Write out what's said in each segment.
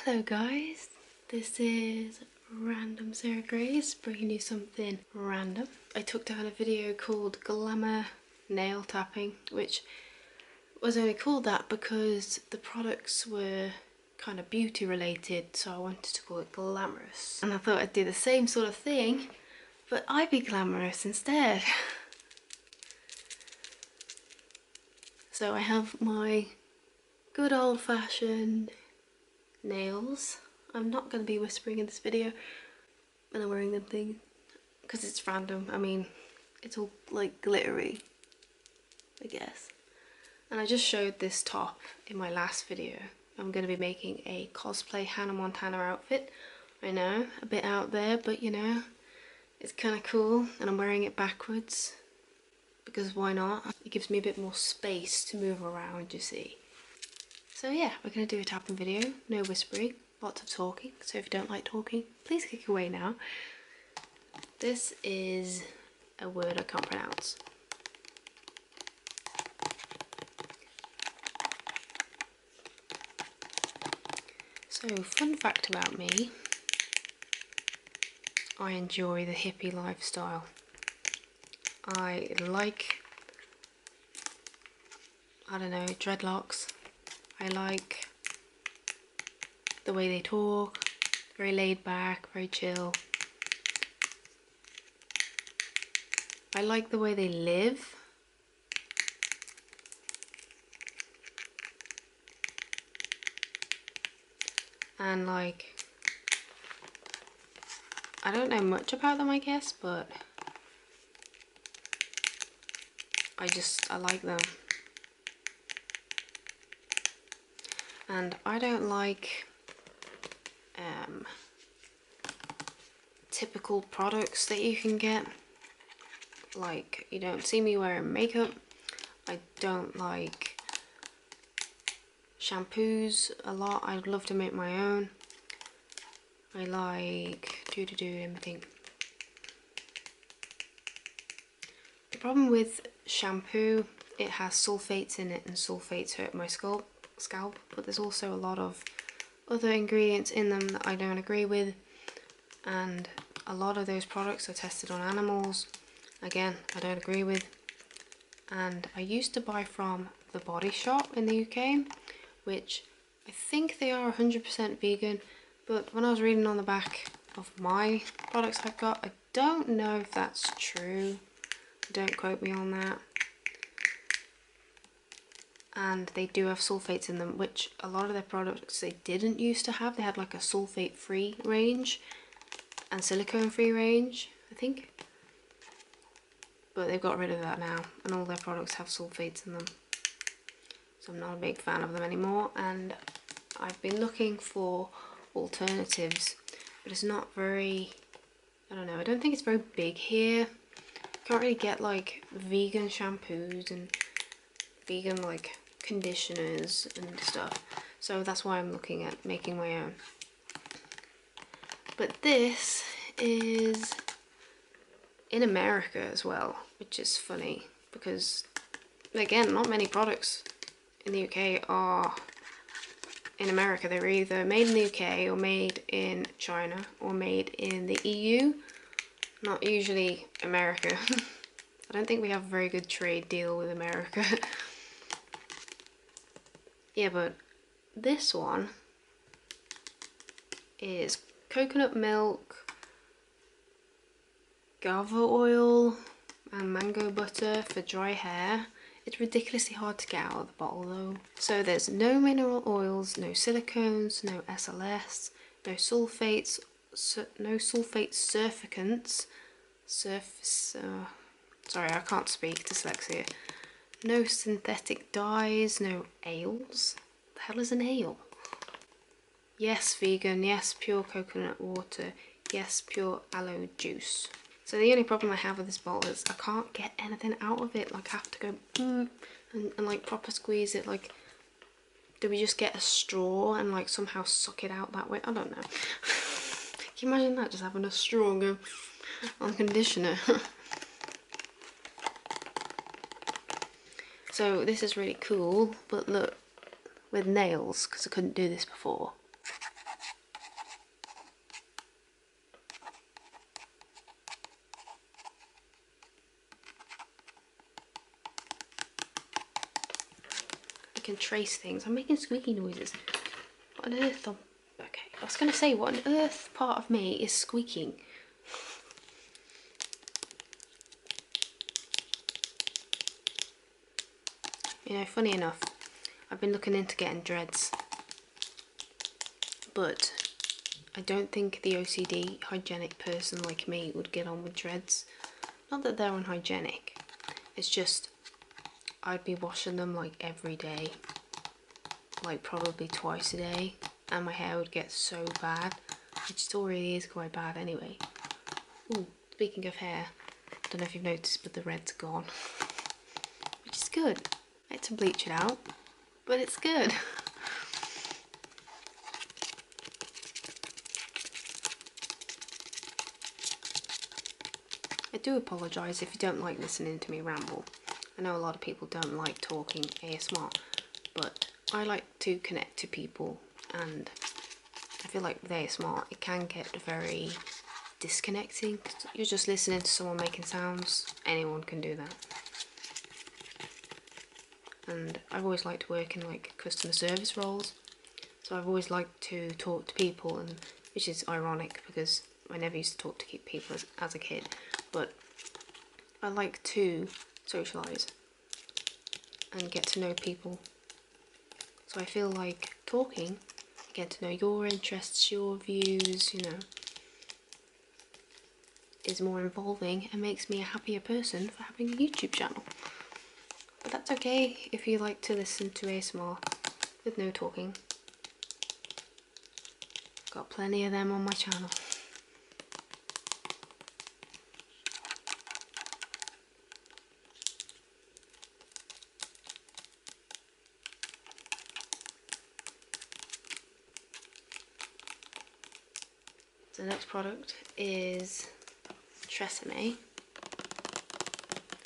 Hello guys, this is Random Sarah Grace bringing you something random. I took down a video called Glamour Nail Tapping, which was only called that because the products were kind of beauty related, so I wanted to call it glamorous. And I thought I'd do the same sort of thing, but I'd be glamorous instead. So I have my good old-fashioned nails. I'm not going to be whispering in this video when I'm wearing them things because it's random. I mean, it's all like glittery, I guess. And I just showed this top in my last video. I'm going to be making a cosplay Hannah Montana outfit. I know, a bit out there, but you know, it's kind of cool. And I'm wearing it backwards because why not? It gives me a bit more space to move around, you see. So yeah, we're going to do a tapping video, no whispering, lots of talking, so if you don't like talking, please click away now. This is a word I can't pronounce. So, fun fact about me, I enjoy the hippie lifestyle. I like, I don't know, dreadlocks. I like the way they talk, very laid back, very chill. I like the way they live. And like, I don't know much about them, I guess, but I like them. And I don't like typical products that you can get. Like, you don't see me wearing makeup. I don't like shampoos a lot. I'd love to make my own. I like let me think. The problem with shampoo, it has sulfates in it, and sulfates hurt my scalp, but there's also a lot of other ingredients in them that I don't agree with, and a lot of those products are tested on animals. Again, I don't agree with. And I used to buy from the Body Shop in the UK, which I think they are 100% vegan, but when I was reading on the back of my products I've got, I don't know if that's true. Don't quote me on that. And they do have sulfates in them, which a lot of their products they didn't used to have. They had like a sulfate free range and silicone free range, I think, but they've got rid of that now, and all their products have sulfates in them, so I'm not a big fan of them anymore. And I've been looking for alternatives, but it's not very, I don't know, I don't think it's very big here. Can't really get like vegan shampoos and vegan like conditioners and stuff, so that's why I'm looking at making my own. But this is in America as well, which is funny because again, not many products in the UK are in America. They're either made in the UK or made in China or made in the EU, not usually America. I don't think we have a very good trade deal with America. Yeah, but this one is coconut milk, guava oil and mango butter for dry hair. It's ridiculously hard to get out of the bottle though. So there's no mineral oils, no silicones, no SLS, no sulfates, no sulfate surfactants, sorry, I can't speak, dyslexia. No synthetic dyes, no ales. The hell is an ale? Yes, vegan, yes, pure coconut water, yes, pure aloe juice. So the only problem I have with this bottle is I can't get anything out of it. Like I have to go and like proper squeeze it. Like, do we just get a straw and like somehow suck it out that way? I don't know. Can you imagine that, just having a straw and go on conditioner? So this is really cool, but look, with nails, because I couldn't do this before. can trace things. I'm making squeaky noises. What on earth? Okay, I was going to say, what on earth part of me is squeaking? You know, funny enough, I've been looking into getting dreads, but I don't think the OCD hygienic person like me would get on with dreads. Not that they're unhygienic, it's just I'd be washing them like every day, like probably twice a day, and my hair would get so bad, which already is quite bad anyway. Ooh, speaking of hair, I don't know if you've noticed, but the red's gone, which is good. I had to bleach it out, but it's good. I do apologise if you don't like listening to me ramble. I know a lot of people don't like talking ASMR, but I like to connect to people, and I feel like with ASMR it can get very disconnecting. You're just listening to someone making sounds. Anyone can do that. And I've always liked to work in like customer service roles, so I've always liked to talk to people, and which is ironic because I never used to talk to people as a kid, but I like to socialise and get to know people. So I feel like talking, get to know your interests, your views, you know, is more involving and makes me a happier person for having a YouTube channel. But that's okay if you like to listen to ASMR with no talking. Got plenty of them on my channel. So the next product is Tresemme.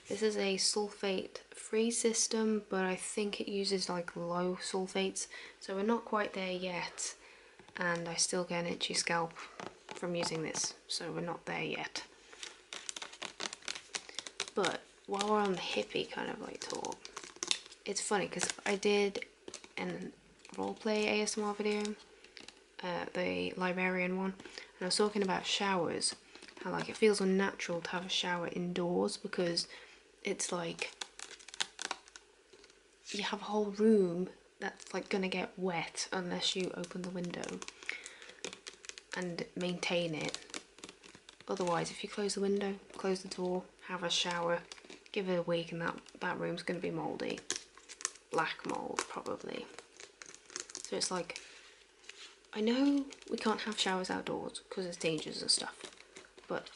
This is a sulfate free system, but I think it uses like low sulfates, so we're not quite there yet, and I still get an itchy scalp from using this, so we're not there yet. But while we're on the hippie kind of like talk, it's funny because I did an roleplay ASMR video, the librarian one, and I was talking about showers, how like it feels unnatural to have a shower indoors because it's like you have a whole room that's like gonna get wet unless you open the window and maintain it. Otherwise, if you close the window, close the door, have a shower, give it a week, and that room's gonna be mouldy. Black mould, probably. So it's like, I know we can't have showers outdoors because there's dangers and stuff, but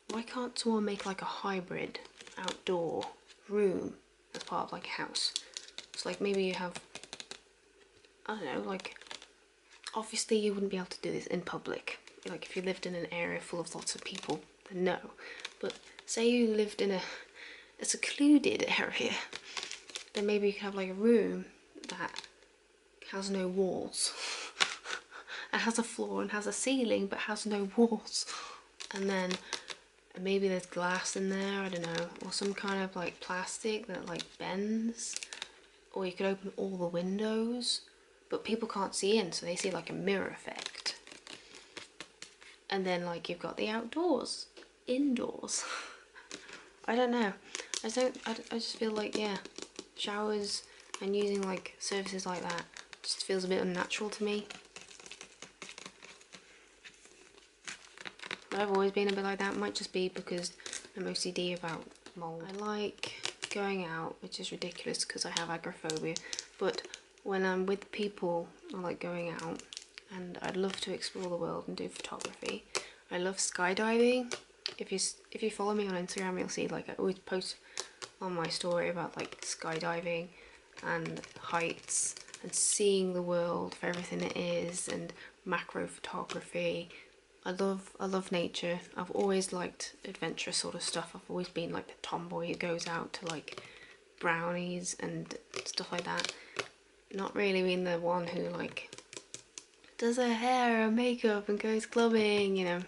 why can't someone make like a hybrid outdoor room as part of like a house? It's like maybe you have, I don't know, like obviously you wouldn't be able to do this in public. Like if you lived in an area full of lots of people, then no. But say you lived in a secluded area, then maybe you could have like a room that has no walls. It has a floor and has a ceiling but has no walls. And then maybe there's glass in there, I don't know, or some kind of like plastic that like bends. Or you could open all the windows, but people can't see in, so they see like a mirror effect. And then like you've got the outdoors, indoors. I don't know. I just feel like, yeah, showers and using like services like that just feels a bit unnatural to me. But I've always been a bit like that. It might just be because I'm OCD about mould. I like going out, which is ridiculous because I have agoraphobia, but when I'm with people I like going out, and I'd love to explore the world and do photography. I love skydiving. If you follow me on Instagram, you'll see like I always post on my story about like skydiving and heights and seeing the world for everything it is, and macro photography. I love nature. I've always liked adventurous sort of stuff. I've always been like the tomboy who goes out to like brownies and stuff like that. Not really being the one who like does her hair and makeup and goes clubbing, you know.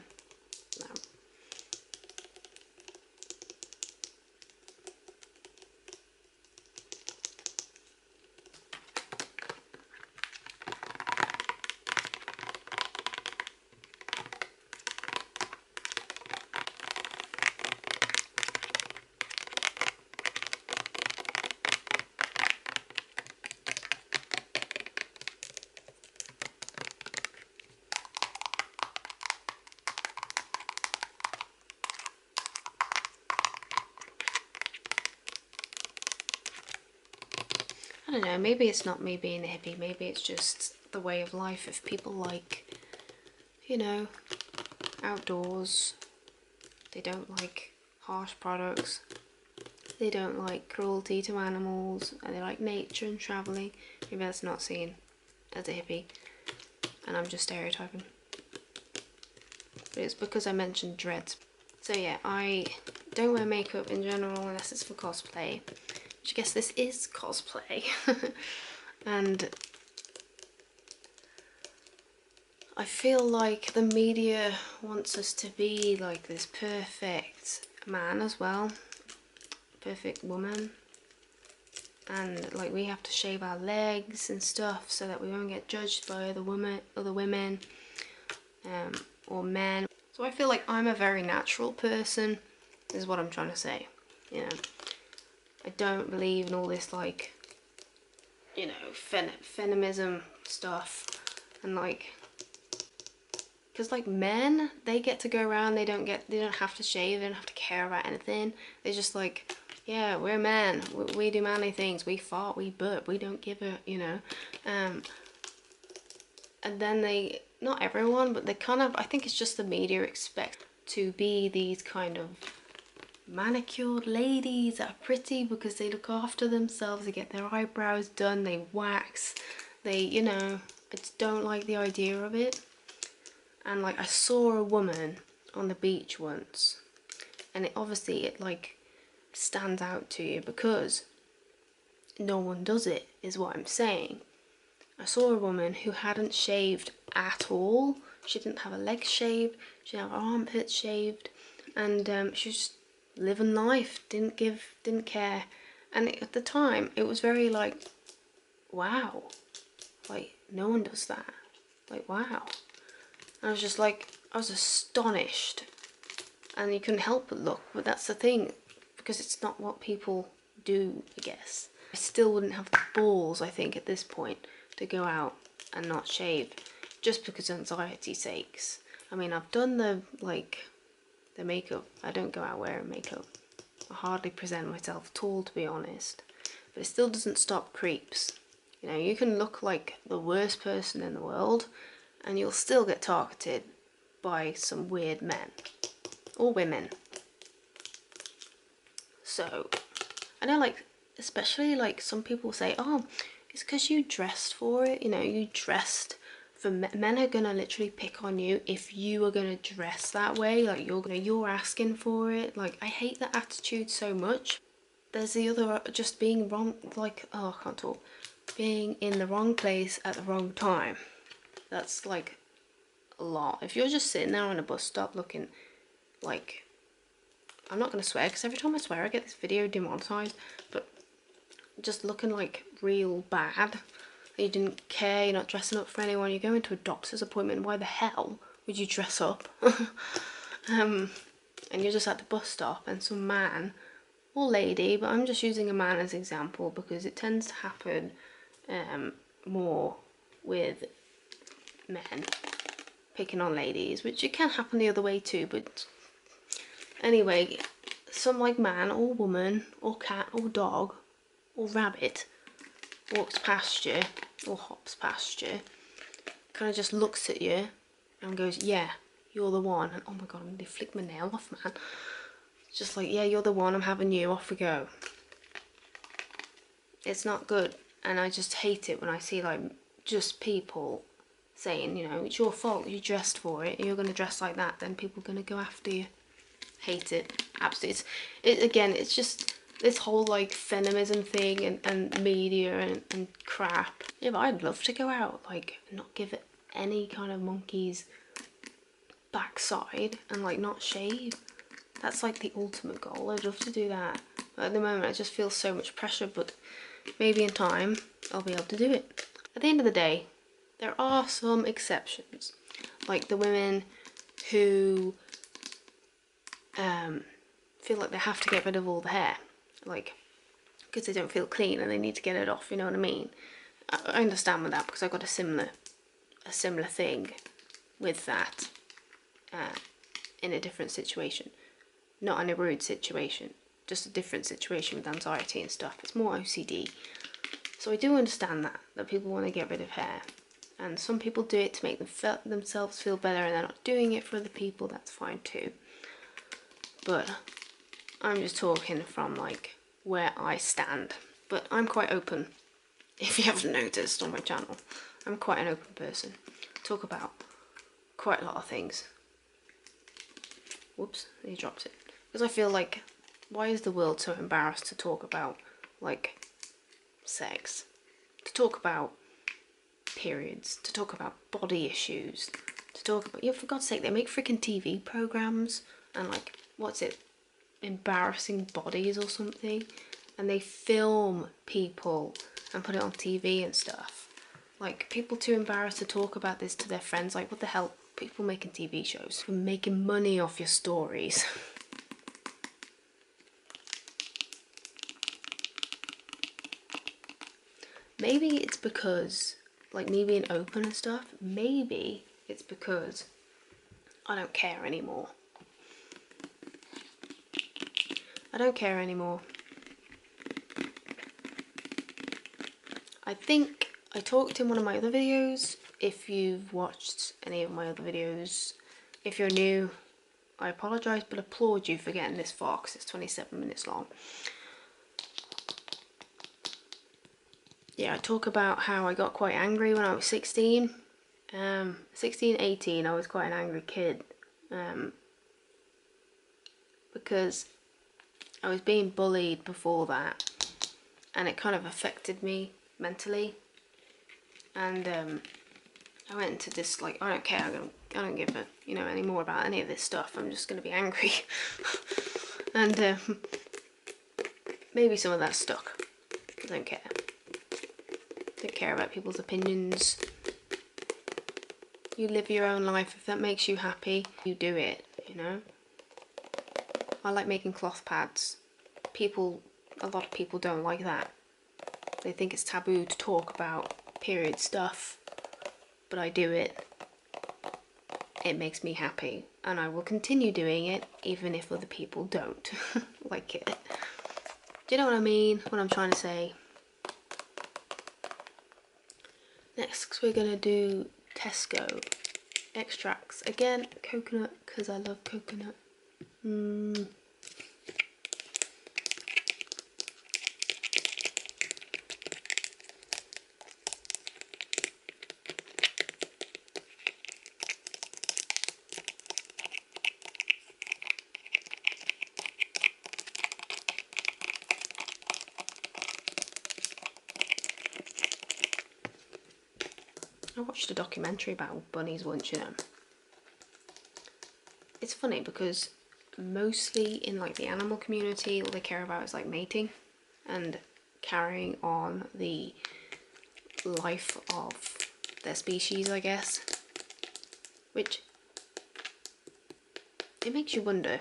No. don't know, maybe it's not me being a hippie, maybe it's just the way of life. If people like, you know, outdoors, they don't like harsh products, they don't like cruelty to animals, and they like nature and travelling, maybe that's not seen as a hippie, and I'm just stereotyping. But it's because I mentioned dreads. So yeah, I don't wear makeup in general unless it's for cosplay, which I guess this is cosplay. And I feel like the media wants us to be like this perfect man as well, perfect woman, and like we have to shave our legs and stuff so that we won't get judged by other women or men. So I feel like I'm a very natural person, is what I'm trying to say. You know, I don't believe in all this like, you know, feminism stuff, and like, because like men, they get to go around, they don't have to shave, they don't have to care about anything. They're just like, yeah, we're men, we do manly things, we fart, we burp, we don't give a, you know. And then they, not everyone, but they kind of, I think it's just the media expect to be these kind of manicured ladies that are pretty because they look after themselves, they get their eyebrows done, they wax, they, you know, I just don't like the idea of it. And like I saw a woman on the beach once, and it obviously it like stands out to you because no one does it, is what I'm saying. I saw a woman who hadn't shaved at all. She didn't have her legs shaved, she didn't have her armpits shaved, and she was just living life, didn't care. And at the time it was very like, wow, like no one does that, like wow. I was just like, I was astonished, and you couldn't help but look, but that's the thing, because it's not what people do, I guess. I still wouldn't have the balls, I think, at this point, to go out and not shave, just because of anxiety's sakes. I mean, I've done the, like, the makeup. I don't go out wearing makeup. I hardly present myself at all, to be honest. But it still doesn't stop creeps. You know, you can look like the worst person in the world, and you'll still get targeted by some weird men or women. So I know, like, especially like some people say, oh, it's because you dressed for it, you know, you dressed for men are gonna literally pick on you if you are gonna dress that way, like you're asking for it. Like, I hate that attitude so much. There's the other, just being wrong, like, oh, I can't talk, being in the wrong place at the wrong time. That's like a lot. If you're just sitting there on a bus stop looking like, I'm not going to swear because every time I swear I get this video demonetized, but just looking like real bad, you didn't care, you're not dressing up for anyone, you go into a doctor's appointment, why the hell would you dress up? And you're just at the bus stop and some man or lady, but I'm just using a man as example because it tends to happen more with men picking on ladies, which it can happen the other way too, but anyway, some like man or woman or cat or dog or rabbit walks past you or hops past you, kind of just looks at you and goes, yeah, you're the one. And oh my god, I'm going to flick my nail off, man. It's just like, yeah, you're the one, I'm having you, off we go. It's not good, and I just hate it when I see like just people saying, you know, it's your fault, you dressed for it, you're going to dress like that, then people are going to go after you. Hate it, absolutely. Again, it's just this whole like feminism thing and media and crap. Yeah, but I'd love to go out, like, not give it any kind of monkey's backside and like not shave. That's like the ultimate goal. I'd love to do that. But at the moment I just feel so much pressure, but maybe in time I'll be able to do it. At the end of the day, there are some exceptions, like the women who feel like they have to get rid of all the hair, like because they don't feel clean and they need to get it off, you know what I mean? I understand with that because I got a similar thing with that in a different situation, not in a rude situation, just a different situation with anxiety and stuff. It's more OCD. So I do understand that people want to get rid of hair, and some people do it to make themselves feel better, and they're not doing it for other people. That's fine too. But I'm just talking from like where I stand. But I'm quite open. If you haven't noticed on my channel, I'm quite an open person. I talk about quite a lot of things. Whoops, he dropped it. Because I feel like, why is the world so embarrassed to talk about, like, sex? To talk about periods, to talk about body issues, to talk about, yeah, for God's sake, they make freaking TV programs and like, what's it, embarrassing bodies or something, and they film people and put it on TV and stuff. Like, people too embarrassed to talk about this to their friends. Like, what the hell? People making TV shows for making money off your stories. Maybe it's because, like, me being open and stuff, maybe it's because I don't care anymore. I don't care anymore. I think I talked in one of my other videos. If you've watched any of my other videos, if you're new, I apologise, but applaud you for getting this far because it's 27 minutes long. Yeah, I talk about how I got quite angry when I was 16. 16, 18, I was quite an angry kid. Because I was being bullied before that, and it kind of affected me mentally. And I went into this, like, I don't care, I don't give any more about any of this stuff. I'm just gonna be angry. And maybe some of that stuck. I don't care. Don't care about people's opinions. You live your own life. If that makes you happy, you do it, you know. I like making cloth pads. A lot of people don't like that. They think it's taboo to talk about period stuff, but I do it. It makes me happy, and I will continue doing it even if other people don't like it. Do you know what I mean? What I'm trying to say? Next, we're gonna do Tesco extracts. Again, coconut, because I love coconut. I watched a documentary about bunnies once, you know. It's funny because mostly in like the animal community, all they care about is like mating and carrying on the life of their species, I guess. Which, it makes you wonder,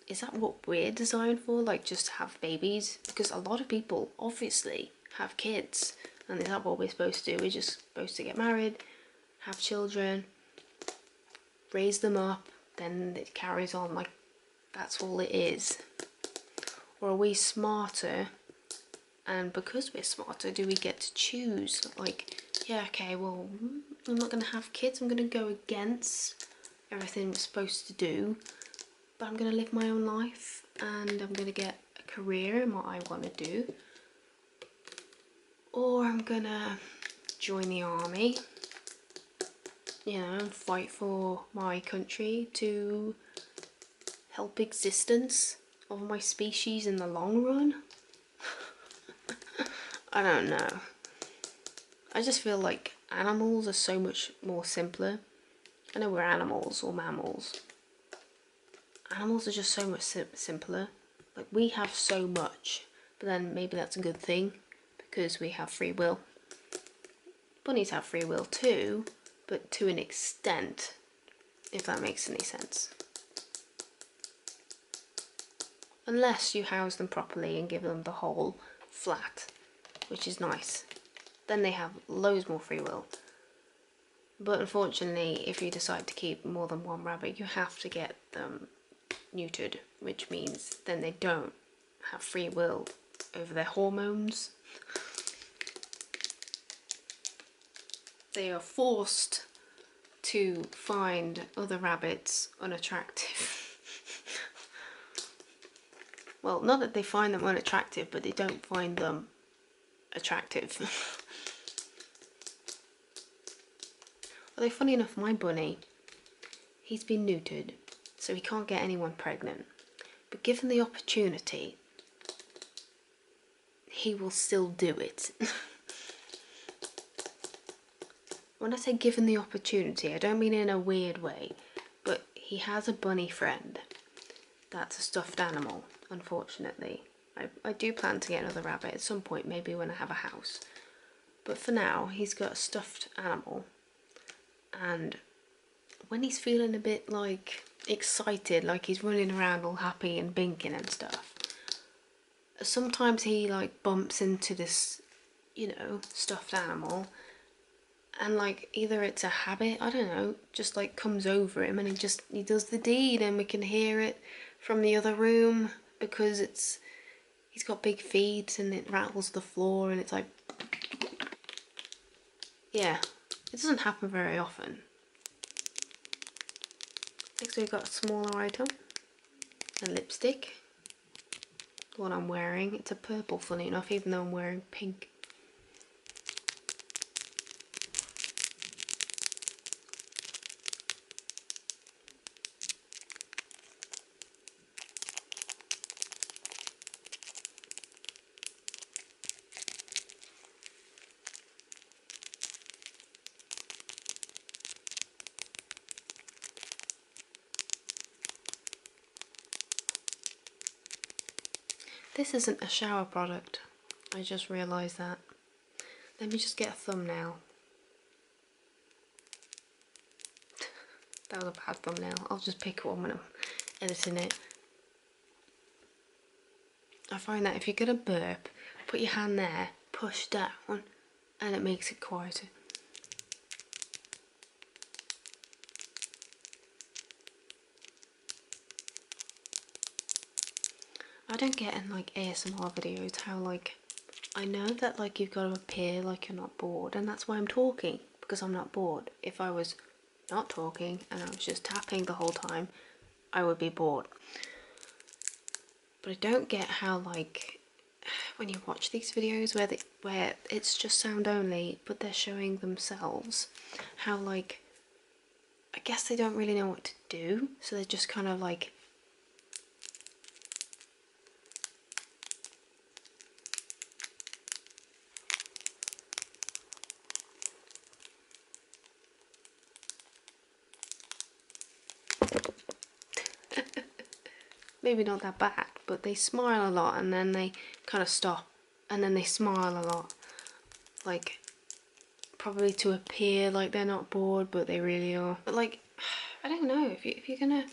is that what we're designed for? Like, just have babies? Because a lot of people obviously have kids, and is that what we're supposed to do? We're just supposed to get married, have children, raise them up, then it carries on, like that's all it is? Or are we smarter, and because we're smarter do we get to choose, like, yeah, okay, well, I'm not gonna have kids, I'm gonna go against everything we're supposed to do, but I'm gonna live my own life and I'm gonna get a career in what I want to do, or I'm gonna join the army, you know, and fight for my country to help existence of my species in the long run. I don't know. I just feel like animals are so much more simpler. I know we're animals or mammals. Animals are just so much simpler. Like, we have so much, but then maybe that's a good thing because we have free will. Bunnies have free will too, but to an extent, if that makes any sense. Unless you house them properly and give them the whole flat, which is nice. Then they have loads more free will. But unfortunately, if you decide to keep more than one rabbit, you have to get them neutered, which means then they don't have free will over their hormones. they are forced to find other rabbits unattractive. Well, not that they find them unattractive, but they don't find them attractive. Although, funny enough, my bunny, he's been neutered, so he can't get anyone pregnant. But given the opportunity, he will still do it. When I say given the opportunity, I don't mean in a weird way, but he has a bunny friend that's a stuffed animal, unfortunately. I do plan to get another rabbit at some point, maybe when I have a house. But for now, he's got a stuffed animal, and when he's feeling a bit like excited, like he's running around all happy and binking and stuff, sometimes he like bumps into this, you know, stuffed animal, and like either it's a habit, I don't know, just like comes over him and he does the deed, and we can hear it from the other room because he's got big feet and it rattles the floor and it's like, yeah, it doesn't happen very often. Next we've got a smaller item, a lipstick, the one I'm wearing. It's a purple, funny enough, even though I'm wearing pink. This isn't a shower product, I just realised that. Let me just get a thumbnail. That was a bad thumbnail, I'll just pick one when I'm editing it. I find that if you're gonna burp, put your hand there, push down, and it makes it quieter. I don't get in like ASMR videos how like, I know that like you've got to appear like you're not bored, and that's why I'm talking, because I'm not bored. If I was not talking and I was just tapping the whole time, I would be bored. But I don't get how like when you watch these videos where it's just sound only but they're showing themselves, how like I guess they don't really know what to do, so they're just kind of like maybe not that bad, but they smile a lot and then they kind of stop and then they smile a lot, like probably to appear like they're not bored but they really are. But like, I don't know, if you're gonna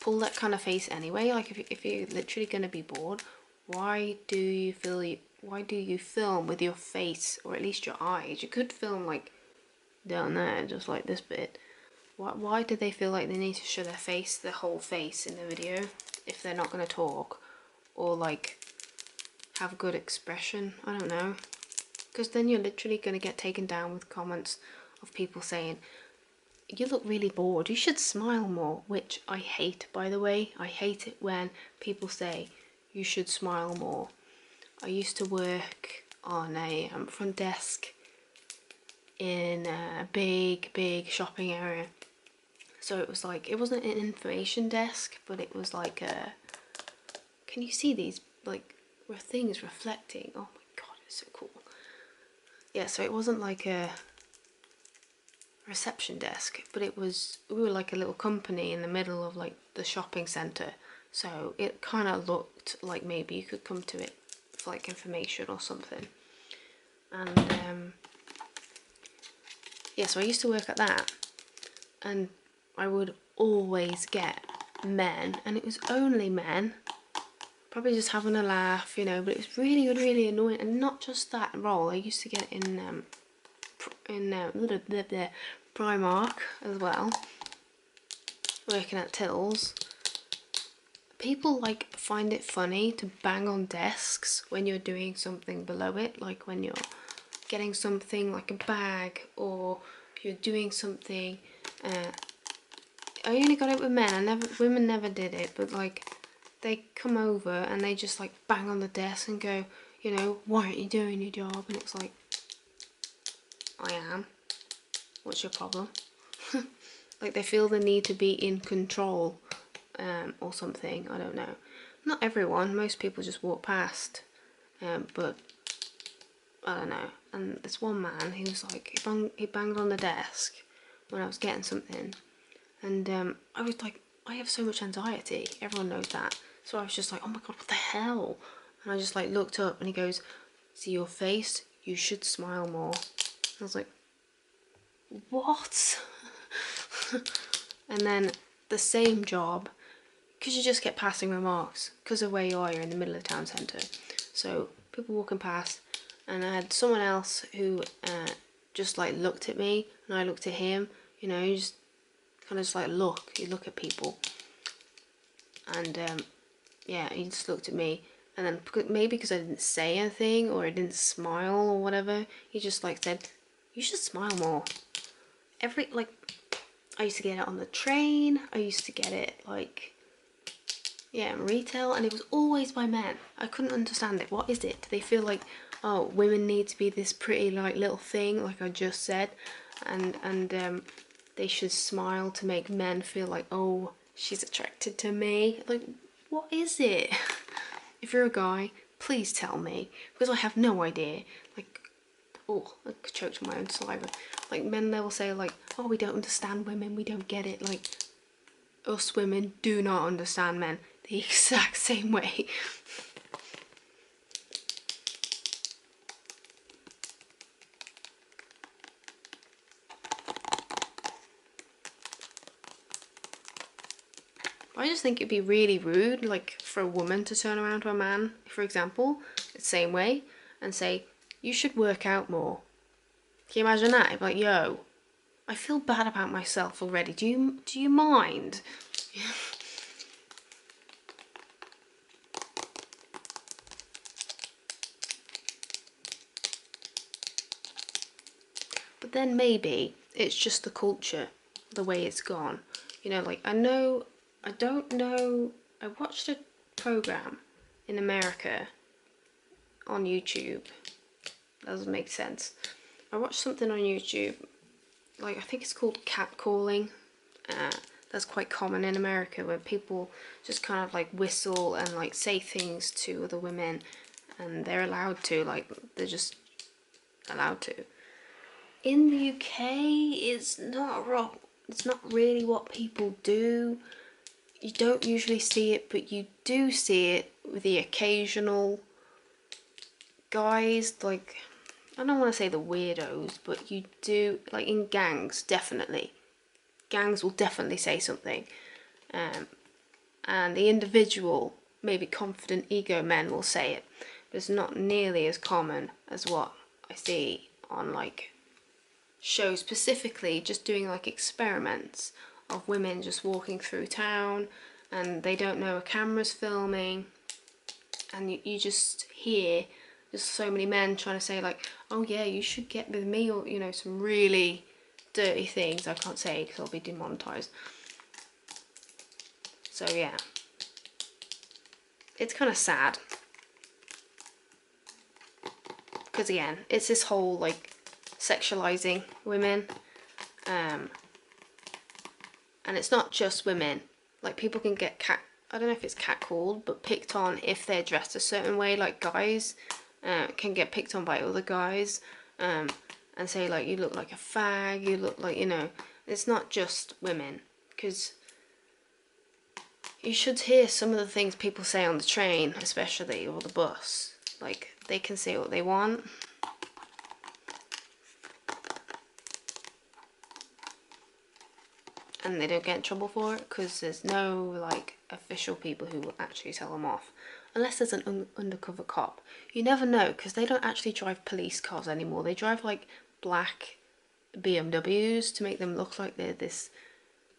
pull that kind of face anyway, like if you're literally gonna be bored, why do you film with your face, or at least your eyes? You could film like down there, just like this bit. Why do they feel like they need to show their face, their whole face in the video, if they're not going to talk or like have good expression? I don't know, because then you're literally going to get taken down with comments of people saying, you look really bored, you should smile more, which I hate, by the way. I hate it when people say you should smile more. I used to work on a front desk in a big shopping area. So it was like, it wasn't an information desk, but it was like a, can you see these like things reflecting? Oh my god, it's so cool. Yeah, so it wasn't like a reception desk, but it was, we were like a little company in the middle of like the shopping centre, so it kind of looked like maybe you could come to it for like information or something. And yeah, so I used to work at that, and I would always get men, and it was only men, probably just having a laugh, you know, but it was really annoying. And not just that role, I used to get in Primark as well, working at tills. People like find it funny to bang on desks when you're doing something below it, like when you're getting something like a bag or if you're doing something, I only got it with men, women never did it, but like they come over and they just like bang on the desk and go, you know, why aren't you doing your job? And it's like, I am. What's your problem? Like they feel the need to be in control, or something. I don't know. Not everyone. Most people just walk past, but I don't know. And this one man, he was like, he banged on the desk when I was getting something, and I was like, I have so much anxiety. Everyone knows that. So I was just like, oh my god, what the hell? And I just like looked up, and he goes, see your face? You should smile more. I was like, what? And then the same job, because you just get passing remarks because of where you are, you're in the middle of town centre, so people walking past, and I had someone else who just like looked at me and I looked at him, you know, you just kind of just like you look at people, and yeah, he just looked at me, and then maybe because I didn't say anything or I didn't smile or whatever, he just like said, you should smile more. I used to get it on the train, I used to get it like, yeah, in retail, and it was always by men. I couldn't understand it. What is it? Do they feel like, oh, women need to be this pretty like little thing, like I just said, and they should smile to make men feel like, oh, she's attracted to me? Like, what is it? If you're a guy, please tell me, because I have no idea. Like, oh, I choked on my own saliva. Like, men, they will say like, oh, we don't understand women, we don't get it. Like, us women do not understand men the exact same way. I just think it'd be really rude, like, for a woman to turn around to a man, for example, the same way, and say, you should work out more. Can you imagine that? I'd be like, yo, I feel bad about myself already. Do you mind? But then maybe it's just the culture, the way it's gone. You know, like, I don't know, I watched a program in America on YouTube. That doesn't make sense. I watched something on YouTube, like, I think it's called catcalling. That's quite common in America, where people just kind of like whistle and like say things to other women, and they're allowed to, like, they're just allowed to. In the UK, it's not really what people do. You don't usually see it, but you do see it with the occasional guys, like, I don't want to say the weirdos, but you do, like, in gangs, definitely. Gangs will definitely say something. And the individual, maybe confident ego men will say it. But it's not nearly as common as what I see on, like, shows, specifically just doing like experiments of women just walking through town, and they don't know a camera's filming, and you just hear just so many men trying to say like, oh yeah, you should get with me, or, you know, some really dirty things I can't say because I'll be demonetized. So yeah, it's kind of sad, because again, it's this whole like sexualizing women, and it's not just women. Like, people can get I don't know if it's catcalled, but picked on if they're dressed a certain way. Like, guys can get picked on by other guys, and say like, you look like a fag, you look like, you know, it's not just women, because you should hear some of the things people say on the train, especially, or the bus. Like, they can say what they want. And they don't get in trouble for it, because there's no like official people who will actually tell them off, unless there's an undercover cop. You never know, because they don't actually drive police cars anymore. They drive like black BMWs to make them look like they're this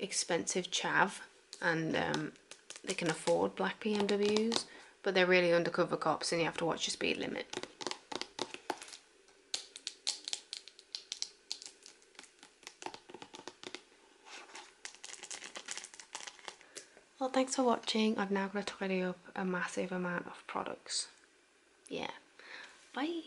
expensive chav, and they can afford black BMWs, but they're really undercover cops, and you have to watch your speed limit. Well, thanks for watching. I've now got to tidy up a massive amount of products. Yeah. Bye.